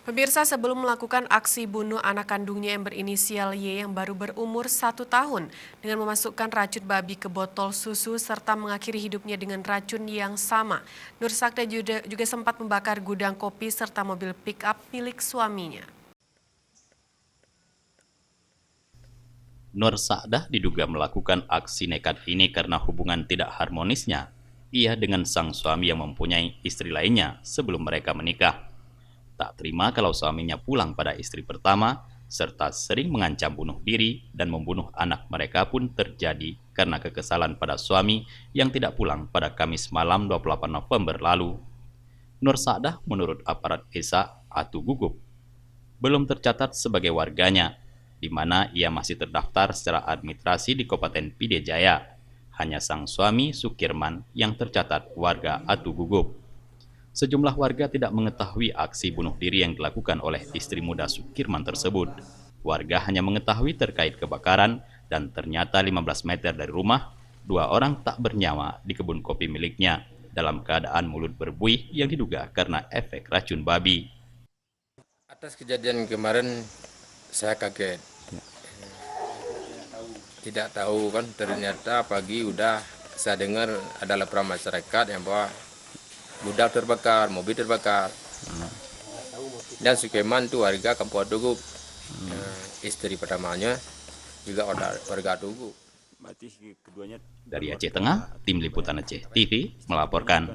Pemirsa, sebelum melakukan aksi bunuh anak kandungnya yang berinisial Y yang baru berumur 1 tahun dengan memasukkan racun babi ke botol susu serta mengakhiri hidupnya dengan racun yang sama, Nur Sakda juga sempat membakar gudang kopi serta mobil pick-up milik suaminya. Nur Sa'dah diduga melakukan aksi nekat ini karena hubungan tidak harmonisnya ia dengan sang suami yang mempunyai istri lainnya sebelum mereka menikah. Tak terima kalau suaminya pulang pada istri pertama, serta sering mengancam bunuh diri dan membunuh anak mereka pun terjadi karena kekesalan pada suami yang tidak pulang pada Kamis malam 28 November lalu. Nur Sa'dah menurut aparat desa Atu Gugup belum tercatat sebagai warganya, di mana ia masih terdaftar secara administrasi di Kabupaten Pidie Jaya. Hanya sang suami Sukirman yang tercatat warga Atu Gugup. Sejumlah warga tidak mengetahui aksi bunuh diri yang dilakukan oleh istri muda Sukirman tersebut. Warga hanya mengetahui terkait kebakaran dan ternyata 15 meter dari rumah, 2 orang tak bernyawa di kebun kopi miliknya dalam keadaan mulut berbuih yang diduga karena efek racun babi. Atas kejadian kemarin saya kaget, tidak tahu kan ternyata pagi udah saya dengar ada laporan masyarakat yang bahwa gudang terbakar, mobil terbakar. Dan Sukeman itu warga Kampung Tugu, istri pertamanya juga warga Tugu. Dari Aceh Tengah, Tim Liputan Aceh TV melaporkan.